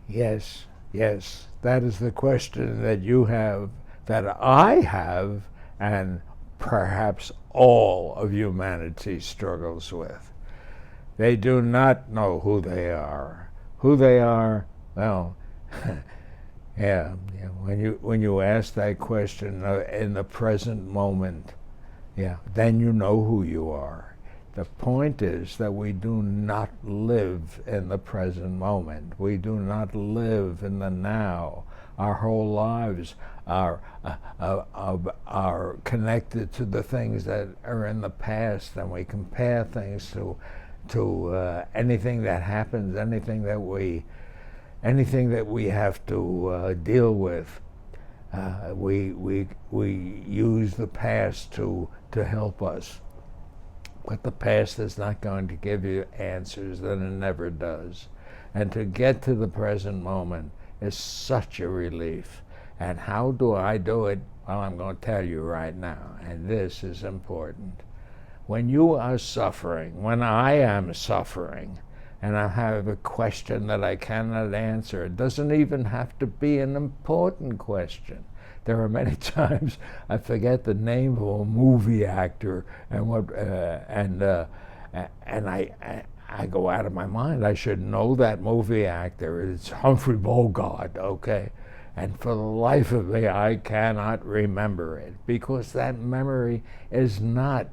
Yes, yes, that is the question that you have, that I have, and perhaps all of humanity struggles with. They do not know who they are. Who they are, well, yeah, yeah. When you ask that question in the present moment, yeah, then you know who you are. The point is that we do not live in the present moment. We do not live in the now. Our whole lives are connected to the things that are in the past, and we compare things to anything that happens, anything that we have to deal with. We use the past to help us. But the past is not going to give you answers, that it never does. And to get to the present moment is such a relief. And how do I do it? Well, I'm going to tell you right now, and this is important. When you are suffering, when I am suffering, and I have a question that I cannot answer, it doesn't even have to be an important question. There are many times I forget the name of a movie actor, and I go out of my mind. I should know that movie actor. It's Humphrey Bogart, okay? And for the life of me, I cannot remember it, because that memory is not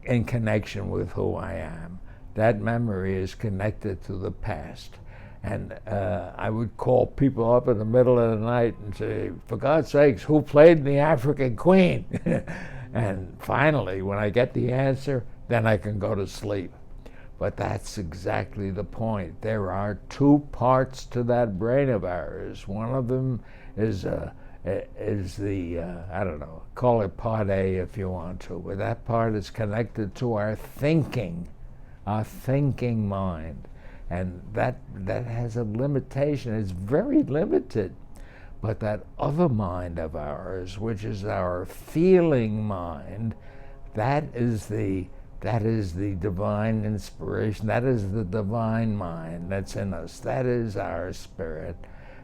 in connection with who I am. That memory is connected to the past. And I would call people up in the middle of the night and say, for God's sakes, who played the African Queen? And finally, when I get the answer, then I can go to sleep. But that's exactly the point. There are two parts to that brain of ours. One of them is the, I don't know, call it part A if you want to, but that part is connected to our thinking mind. And that has a limitation. It's very limited. But that other mind of ours, which is our feeling mind, that is the divine inspiration. That is the divine mind that's in us. That is our spirit.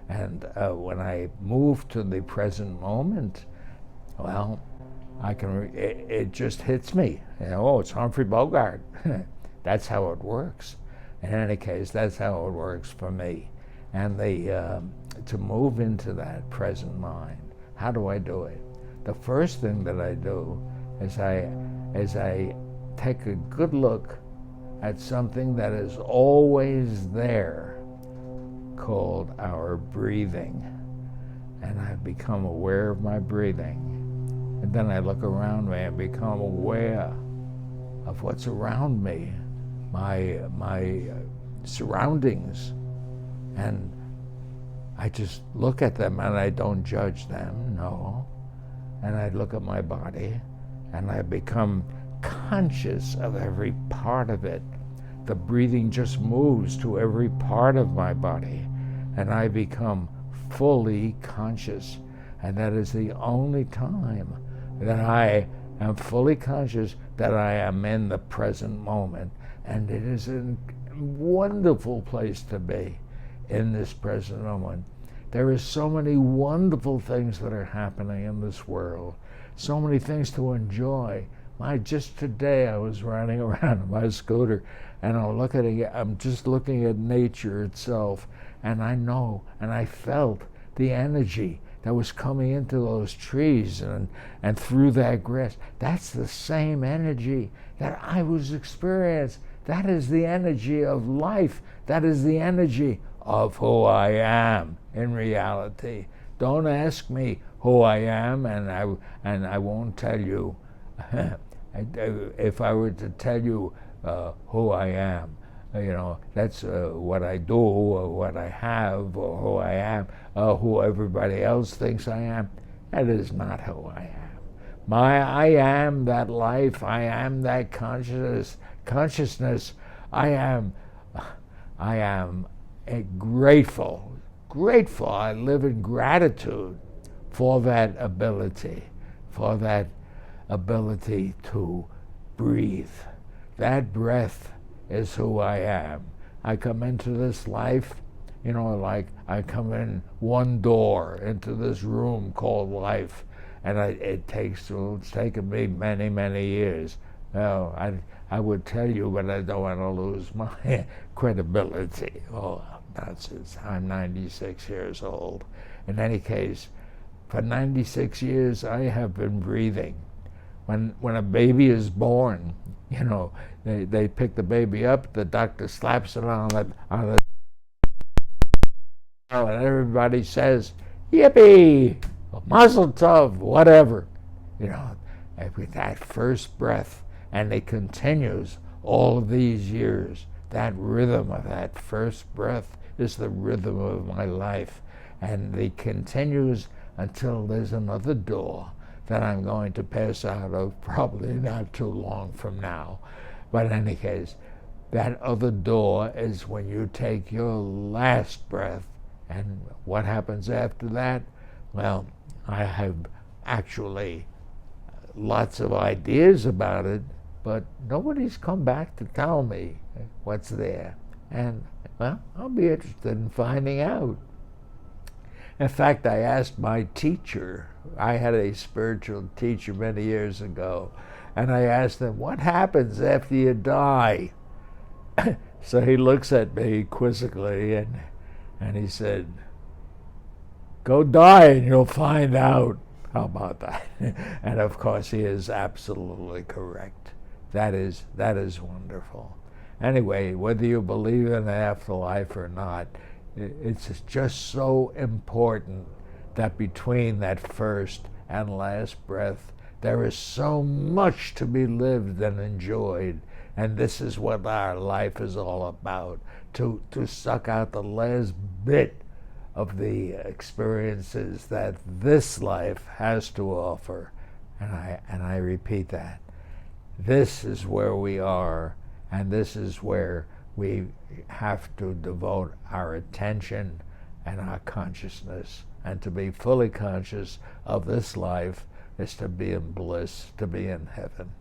And when I move to the present moment, well, it just hits me. Oh, it's Humphrey Bogart. That's how it works. In any case, that's how it works for me. And to move into that present mind, how do I do it? The first thing that I do is I take a good look at something that is always there, called our breathing. And I become aware of my breathing. And then I look around me and become aware of what's around me, my surroundings, and I just look at them and I don't judge them, no. And I look at my body and I become conscious of every part of it. The breathing just moves to every part of my body, and I become fully conscious. And that is the only time that I am fully conscious that I am in the present moment. And it is a wonderful place to be, in this present moment. There are so many wonderful things that are happening in this world, so many things to enjoy. Just today I was riding around on my scooter, and I'm just looking at nature itself, and I know, and I felt the energy that was coming into those trees and through that grass. That's the same energy that I was experiencing. That is the energy of life. That is the energy of who I am in reality. Don't ask me who I am, and I won't tell you. If I were to tell you who I am, that's what I do, or what I have, or who I am, who everybody else thinks I am. That is not who I am. I am that life. I am that consciousness. I am grateful. I live in gratitude for that ability to breathe. That breath is who I am. I come into this life You know, like I come in one door into this room called life, and it's taken me many, many years. Well, I would tell you, but I don't want to lose my credibility. Oh, nonsense. I'm 96 years old. In any case, for 96 years, I have been breathing. When a baby is born, you know, they pick the baby up, the doctor slaps it on the and everybody says, yippee, mazel tov, whatever. You know, with that first breath, and it continues all of these years. That rhythm of that first breath is the rhythm of my life. And it continues until there's another door that I'm going to pass out of probably not too long from now. But in any case, that other door is when you take your last breath. And what happens after that? Well, I have actually lots of ideas about it, but nobody's come back to tell me what's there. And, well, I'll be interested in finding out. In fact, I asked my teacher, I had a spiritual teacher many years ago, and I asked him, what happens after you die? So he looks at me quizzically, and he said, go die and you'll find out. How about that? And of course, he is absolutely correct. That is wonderful. Anyway, whether you believe in an afterlife or not, it's just so important that between that first and last breath, there is so much to be lived and enjoyed. And this is what our life is all about, to suck out the last bit of the experiences that this life has to offer. And I repeat that. This is where we are, and this is where we have to devote our attention and our consciousness. And to be fully conscious of this life is to be in bliss, to be in heaven.